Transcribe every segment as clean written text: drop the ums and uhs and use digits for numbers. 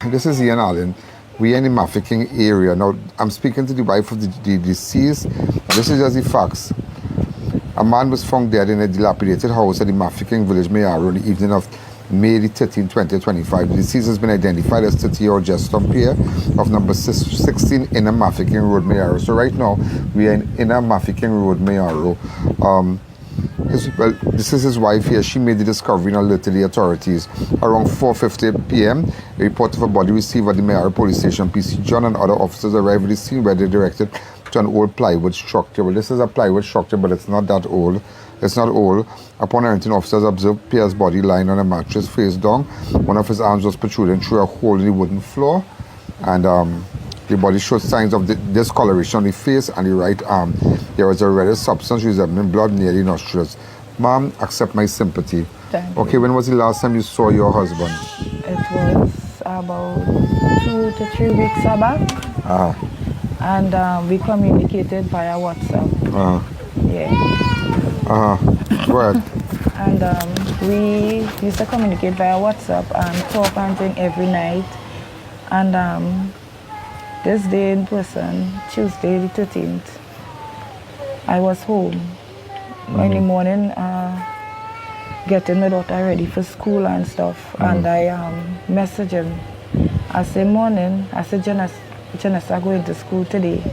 This is Ian Alleyne. We are in the Mafeking area. Now, I'm speaking to the wife of the deceased. This is just the facts. A man was found dead in a dilapidated house at the Mafeking Village, Mayaro, on the evening of May 13, 2025. The deceased has been identified as 30-year-old Jeston Pierre of number 16 Inner Mafeking Road, Mayaro. So right now, we are in Inner Mafeking Road, Mayaro. This is his wife here. She made the discovery and alerted the authorities. Around 4:50 p.m., a report of a body received at the Mayaro police station. PC John and other officers arrived at the scene where they directed to an old plywood structure. Well, this is a plywood structure, but it's not that old. It's not old. Upon entering, officers observed Pierre's body lying on a mattress face down. One of his arms was protruding through a hole in the wooden floor. And the body showed signs of discoloration on the face and the right arm. There was a reddish substance resembling blood near the nostrils. Ma'am, accept my sympathy. Thank okay, you. when was the last time you saw your husband? It was about 2 to 3 weeks back. And we communicated via WhatsApp. Yeah. Go ahead. And we used to communicate via WhatsApp and talk and thing every night. And this day in person, Tuesday the 13th, I was home. In the morning, getting my daughter ready for school and stuff. And I messaged him. I said, morning, I said, Janessa going to school today.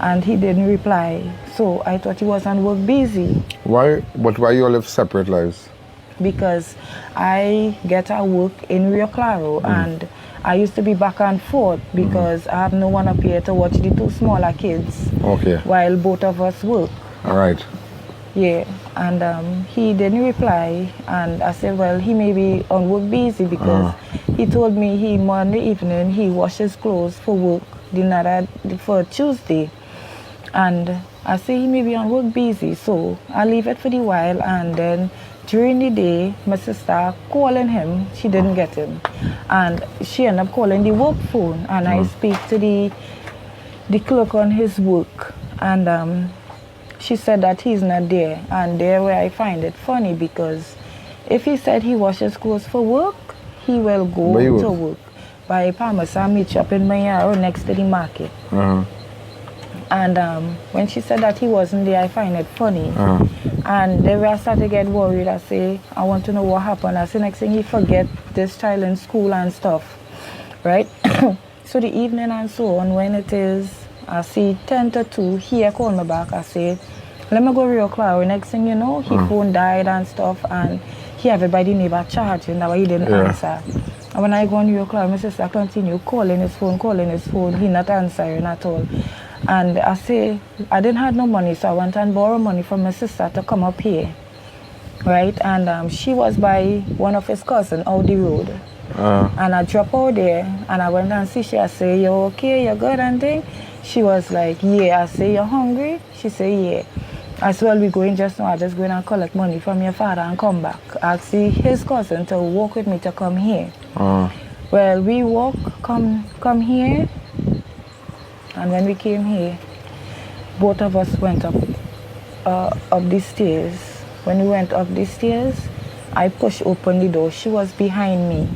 And he didn't reply. So I thought he was on work busy. Why? But why you all live separate lives? Because I get a work in Rio Claro and I used to be back and forth because I have no one up here to watch the two smaller kids. Okay. While both of us work. All right. Yeah, and he didn't reply, and I said, well, he may be on work busy because he told me Monday evening he washes clothes for work for Tuesday, and I said he may be on work busy, so I leave it for the while, and then during the day, my sister calling him, she didn't get him, and she ended up calling the work phone, and I speak to the clerk on his work, and she said that he's not there, and there where I find it funny because if he said he washes clothes for work, he will go to work by Parmesan meet shop in Mayaro next to the market. And when she said that he wasn't there, I find it funny. And then when I started to get worried, I say, I want to know what happened. I say, next thing he forget this child in school and stuff, right? So the evening and so on, when it is, I see 10 to 2, he called me back. I said, let me go Rio Claro. Next thing you know, his phone died and stuff, and he everybody neighbor charging. That why he didn't answer. And when I go on Rio Claro, my sister continue calling his phone. He not answering at all. And I say, I didn't have no money, so I went and borrowed money from my sister to come up here, right? And she was by one of his cousins out the road. And I dropped out there, and I went and see she. I say, you okay? You good and thing? She was like, yeah. I say, you hungry? She say, yeah. I said, well, we going just now. I just going and collect money from your father and come back. I see his cousin to walk with me to come here. Well, we walk, come here. And when we came here, both of us went up the stairs. When we went up the stairs, I pushed open the door. She was behind me.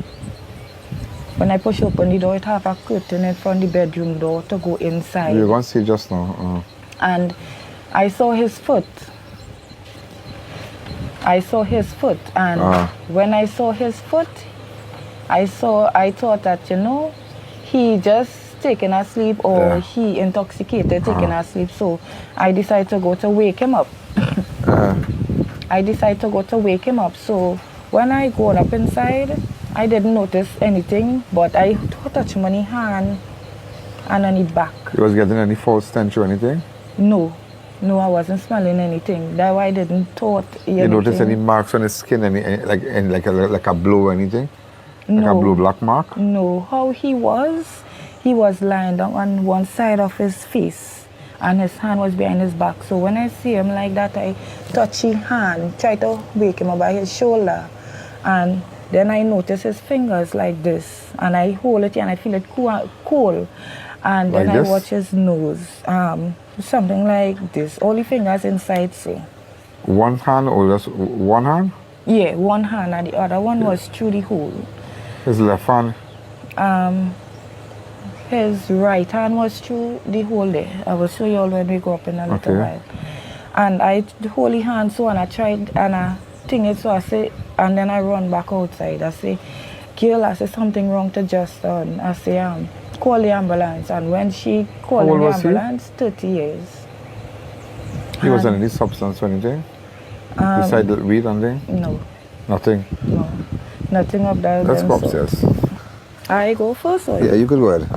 When I push open the door, it have a curtain in front of the bedroom door to go inside. You're going to see just now. And I saw his foot. And when I saw his foot, I thought that, you know, he just taken a sleep or he intoxicated, taking a sleep. So I decided to go to wake him up. So when I go up inside, I didn't notice anything, but I touched him on his hand and on his back. You was getting any false stench or anything? No, I wasn't smelling anything. That's why I didn't thought anything. You notice any marks on his skin, like a blow or anything? Like a blue black mark? No, how he was lying down on one side of his face and his hand was behind his back. So when I see him like that, I touch his hand, try to wake him up by his shoulder, and then I notice his fingers like this, and I hold it and I feel it cool. And then I watch his nose, something like this. All the fingers inside, so. One hand or just one hand? Yeah, one hand, and the other one was through the hole. His left hand? His right hand was through the hole there. I will show you all when we go up in a little while. And the holy hand, so and I tried and I think it, so I say, and then I run back outside. I say, girl, I say something wrong to Justin. I say, call the ambulance. And when she called the ambulance, 30 years. He wasn't any substance or anything? Besides the weed and thing? No. Nothing? No. Nothing of that. Let's go upstairs. I go first or yeah, you could go ahead.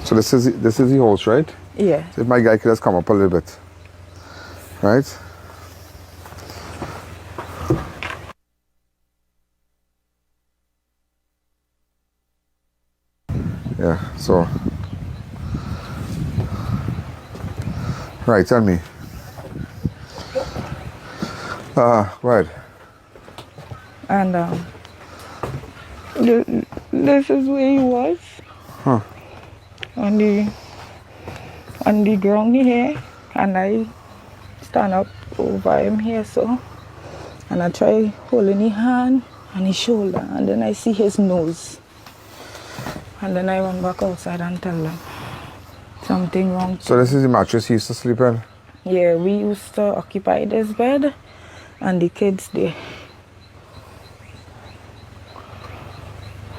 So this is the house, right? Yeah. So if my guy could just come up a little bit. Right? Yeah, so. Right, tell me. Right. And this is where he was. Huh. On the ground here, and I stand up over him here, so, and I try holding his hand and his shoulder, and then I see his nose, and then I run back outside and tell them something wrong. So this is the mattress he used to sleep in? Yeah, we used to occupy this bed and the kids there.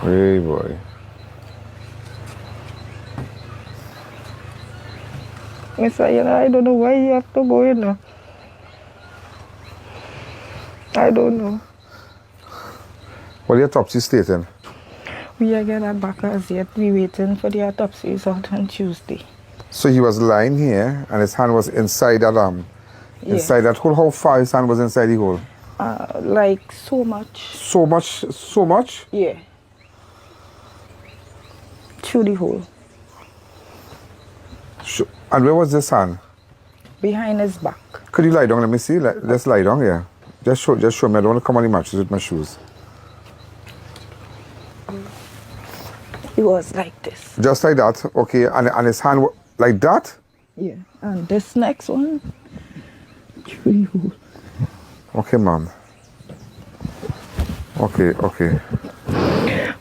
Hey boy. Mister, I don't know why you have to go in now. I don't know. What the autopsy stating? We are getting back as yet. We waiting for the autopsy out on Tuesday. So he was lying here and his hand was inside that inside that hole. How far his hand was inside the hole? Like so much. So much? Yeah. Through the hole. And where was this hand? Behind his back. Could you lie down? Let me see. Let's lie down here. Just show me. I don't want to come on the mattress with my shoes. It was like this. Just like that? Okay. And his hand like that? Yeah. And this next one, through the hole. Okay, ma'am. Okay.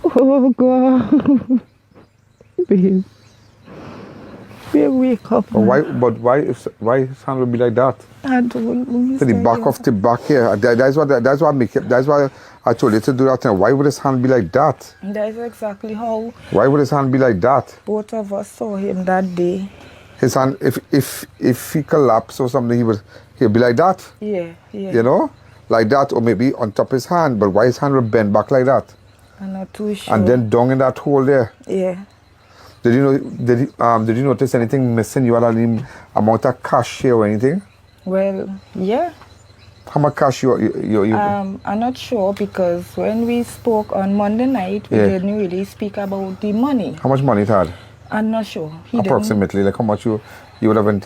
Oh, God. Babe. Babe, wake up. But why his hand would be like that? I don't know. To the back of the back here. That's why I told you to do that. Why would his hand be like that? That's exactly how. Why would his hand be like that? Both of us saw him that day. His hand, if he collapsed or something, he'd be like that. Yeah. You know, like that, or maybe on top of his hand. But why his hand would bend back like that? I'm not too sure. And then down in that hole there. Yeah. Did you notice anything missing? You had any amount of cash here or anything? Well, yeah. How much cash you? I'm not sure because when we spoke on Monday night, we didn't really speak about the money. How much money it had? I'm not sure. Approximately, like how much you would have been,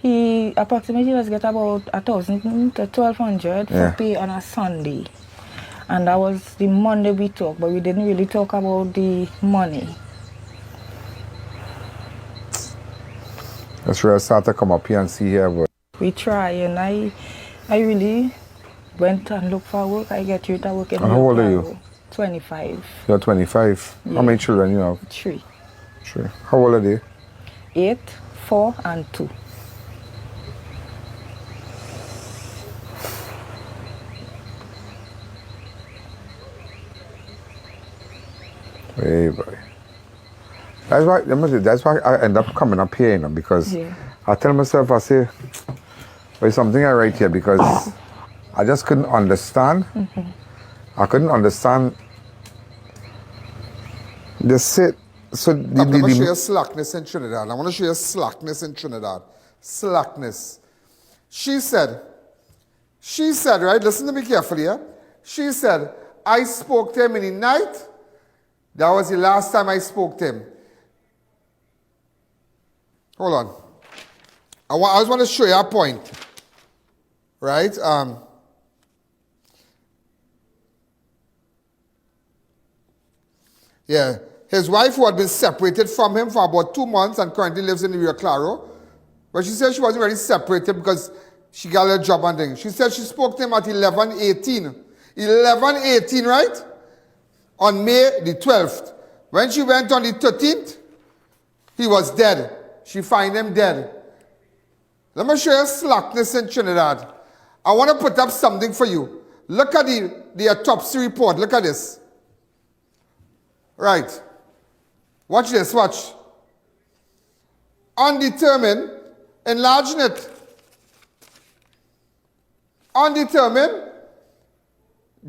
He approximately was get about 1,000 to 1,200 for pay on a Sunday, and that was the Monday we talked, but we didn't really talk about the money. That's where I started to come up here and see here, but we try, and I really went and looked for work. I get you to work in. And how old are you? 25. You're 25. Yeah. How many children you have? 3. How old are they? 8, 4, and 2. Hey boy. That's why I end up coming up here, because I tell myself, I say, there's something I write here because I just couldn't understand. I couldn't understand. They said, so I'm going to show you slackness in Trinidad. I want to show you slackness in Trinidad. Slackness. She said, right, listen to me carefully, yeah? She said, I spoke to him in the night. That was the last time I spoke to him. Hold on. I just want to show you a point. Right? Yeah. His wife, who had been separated from him for about 2 months and currently lives in Rio Claro, but she said she wasn't really separated because she got a job and things. She said she spoke to him at 11:18. 11:18, right? On May the 12th. When she went on the 13th, he was dead. She found him dead. Let me show you slackness in Trinidad. I want to put up something for you. Look at the autopsy report. Look at this. Right. Watch this, watch. Undetermined, enlarging it. Undetermined,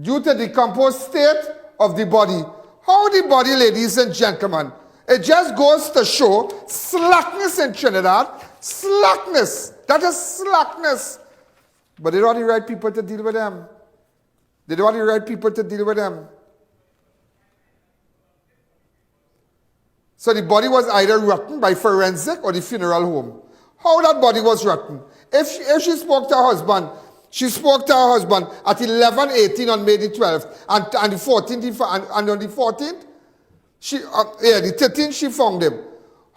due to the decomposed state of the body. How the body, ladies and gentlemen, it just goes to show slackness in Trinidad. Slackness. That is slackness. But they don't have the right people to deal with them. They don't have the right people to deal with them. So the body was either rotten by forensic or the funeral home. How that body was rotten? If she spoke to her husband, she spoke to her husband at 11:18 on May the 12th, and the 14th, and on the 14th, the 13th she found him.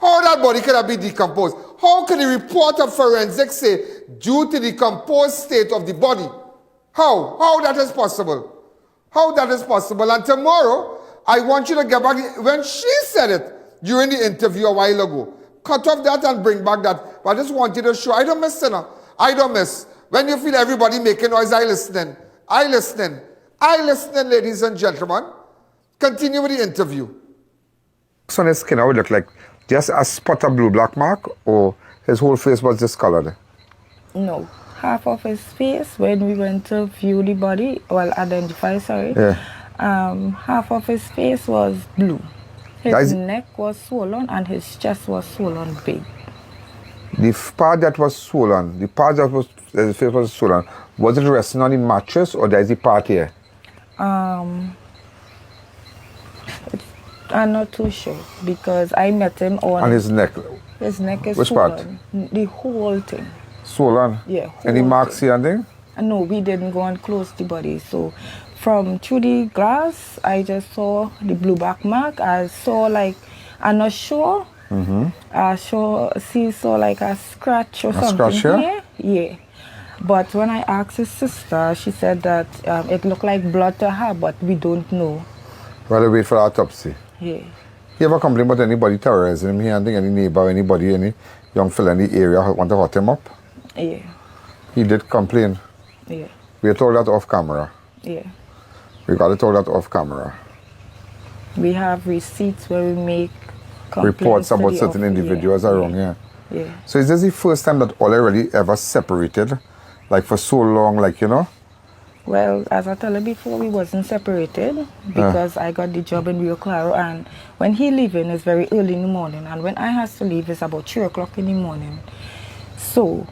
How that body could have been decomposed? How can the report of forensics say due to the decomposed state of the body? How? How that is possible? How that is possible? And tomorrow, I want you to get back, when she said it during the interview a while ago, cut off that and bring back that. But I just want you to show, I don't miss, I don't miss. When you feel everybody making noise, I listening. I listening. I listening, ladies and gentlemen. Continue with the interview. So on his skin, how would look like? Just a spot of blue-black mark, or his whole face was discolored? No. Half of his face, when we went to view the body, identify, sorry, half of his face was blue. His neck was swollen and his chest was swollen big. The part that was swollen, the part that was, his face was swollen, was it resting on the mattress or there is the part here? I'm not too sure because I met him on... And his neck? His neck is which swollen. Part? The whole thing. Swollen? Yeah. Any marks here and thing? No, we didn't go and close the body. So from through the glass, I just saw the blue back mark. I saw like, I'm not sure. I saw like a scratch or something. Scratch here? Here. Yeah. But when I asked his sister, she said that it looked like blood to her, but we don't know. Well, wait for autopsy. Yeah. You ever complain about anybody terrorizing him here and any neighbor, anybody, any young fella in the area want to hurt him up? Yeah. He did complain. Yeah. We told that off camera. Yeah. We got to tell that off camera. We have receipts where we make reports about certain individuals around here. Yeah. So is this the first time that all really ever separated? Like for so long, like, you know? Well, as I told you before, we wasn't separated because I got the job in Rio Claro, and when he leaving it's very early in the morning, and when I has to leave it's about 3 o'clock in the morning. So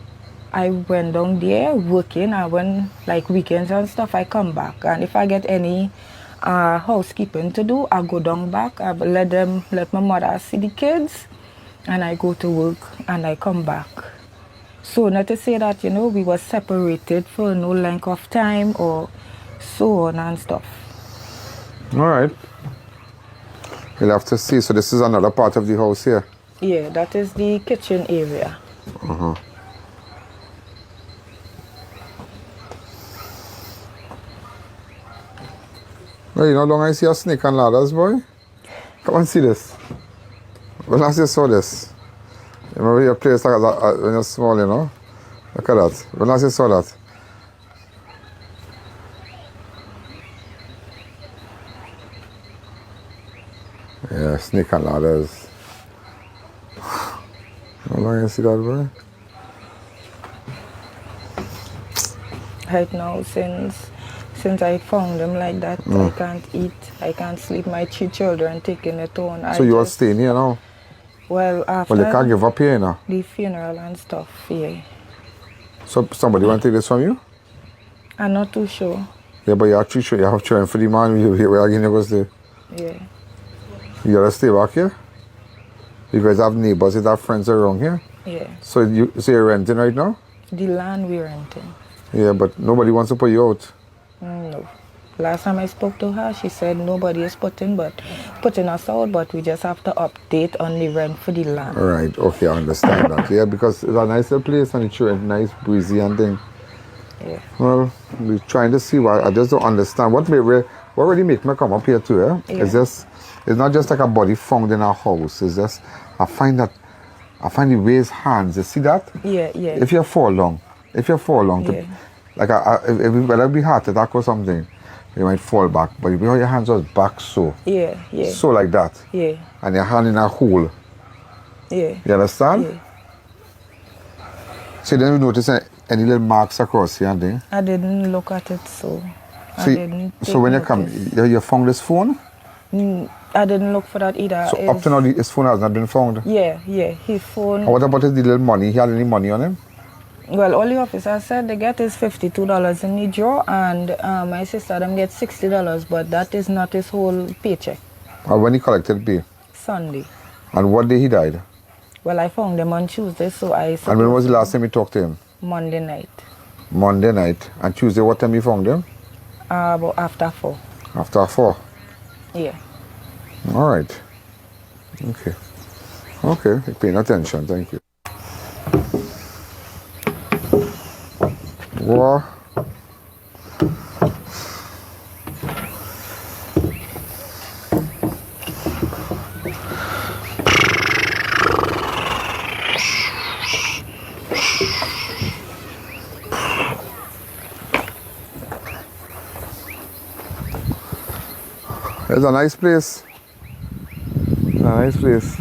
I went down there working, and when like weekends and stuff I come back, and if I get any housekeeping to do, I go down back, I let my mother see the kids, and I go to work and I come back. So not to say that, you know, we were separated for no length of time or so on and stuff. All right. We'll have to see. So this is another part of the house here? Yeah, that is the kitchen area. Well, you know, long I see a snake and ladders, boy. Come and see this. When last you saw this? Remember your place like that when you're small, you know? Look at that. When last you saw that? Yeah, snake and ladders. How long you see that, boy? Right now, since I found them like that, I can't eat, I can't sleep. My 3 children taking it on. So you are staying here now? Well, after you can't give up here now? The funeral and stuff, yeah. So somebody want to take this from you? I'm not too sure. Yeah, but you have children for the man where again you go stay? Yeah. You gotta stay back here? You guys have neighbors, you have friends around here? Yeah. So you're renting right now? The land we're renting. Yeah, but nobody wants to put you out? No. Last time I spoke to her, she said nobody is putting us out, but we just have to update on the rent for the land. Right, okay, I understand that. Yeah, because it's a nicer place and it's nice, breezy and thing. Yeah. Well, we're trying to see why. I just don't understand. What really make me come up here too, yeah? It's not just like a body found in our house. It's just, I find the raised hands. You see that? Yeah, yeah. If you fall down, Yeah. like whether it be heart attack or something, you might fall back. But if your hands was back so. Yeah, yeah. So like that. Yeah. And your hand in a hole. Yeah. You understand? Yeah. So you didn't notice any little marks across here and there? I didn't look at it, so So when you come, you found this phone? I didn't look for that either. So up to now, his phone has not been found? Yeah, his phone. And what about his little money? He had any money on him? Well, all the officers said they get is $52 in the drawer, and my sister them get $60, but that is not his whole paycheck. Or when he collected pay? Sunday. And what day he died? Well, I found them on Tuesday, so I... And when was the last time you talked to him? Monday night. Monday night. And Tuesday, what time you found him? About after 4. After 4? Yeah. All right. Okay. Okay, you're paying attention. Thank you. War. It's a nice place. A nice place.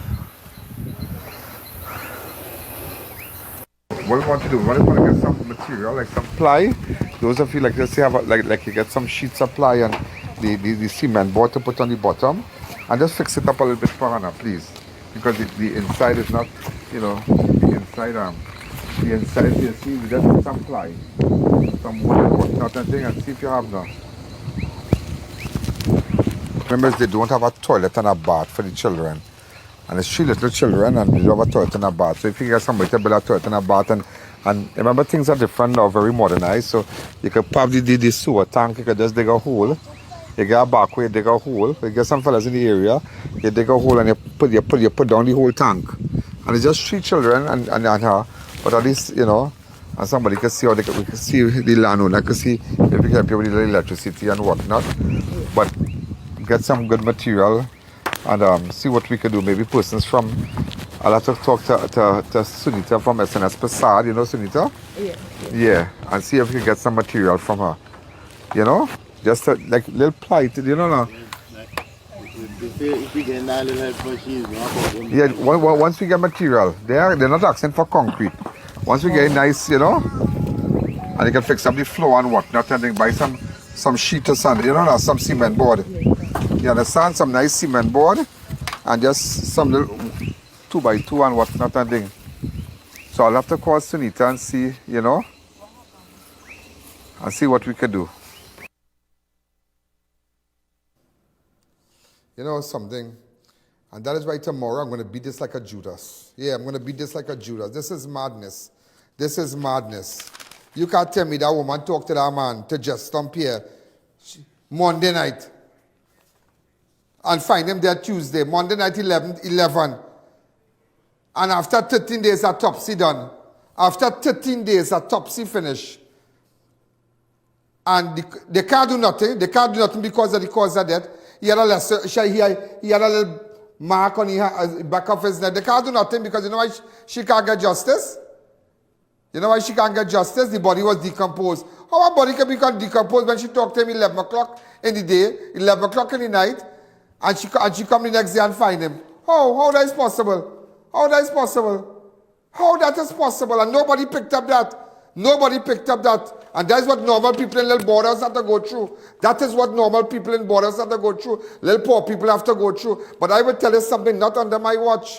What we want to do, we want to get some material, like some ply. Those of you like let's say have like you get some sheets of ply and the cement board to put on the bottom, and just fix it up a little bit for Hannah, please, because the inside is not, you know, the inside. You see, we just put some ply, some wood and whatnot and thing, and see if you have none. Remember, they don't have a toilet and a bath for the children. And it's 3 little children and they don't have a toilet and a bath. So if you get somebody to build a toilet and a bath, and remember things are different now, very modernized. So you could probably do the sewer tank, you could just dig a hole. You get a back way, dig a hole. You get some fellas in the area, you dig a hole and you put down the whole tank. And it's just 3 children and her. But at least, you know, and somebody can see how we can see the landowner, can see if we can help you with the electricity and whatnot. But get some good material and see what we can do. Maybe persons from, I'll have to talk to Sunita from SNS Passad, you know Sunita? Yeah. Yeah, and see if we can get some material from her. You know? Just like little plight, you know? No? If we get that little help for she's not. Yeah, once we get material, they're not asking for concrete. Once we get nice, you know, and you can fix up the floor and whatnot, and then buy some sheet or something, you know, some cement board. You understand? Some nice cement board and just some little 2x2 and whatnot and thing. So I'll have to call Sunita and see, you know, and see what we can do. You know something? And that is why tomorrow I'm going to beat this like a Judas. Yeah, I'm going to beat this like a Judas. This is madness. This is madness. You can't tell me that woman talked to that man, to Jeston Pierre, Monday night. And find him there Tuesday, Monday night 11. And after 13 days, autopsy done. After 13 days, autopsy finished. And they can't do nothing. They can't do nothing because of the cause of death. He had a little mark on the back of his neck. They can't do nothing because you know why she can't get justice? You know why she can't get justice? The body was decomposed. How a body can become decomposed when she talked to him 11 o'clock in the day, 11 o'clock in the night, and she come the next day and find him? How that is possible? How that is possible? How that is possible? And nobody picked up that. Nobody picked up that. And that's what normal people in little borders have to go through. That is what normal people in borders have to go through. Little poor people have to go through. But I will tell you something, not under my watch.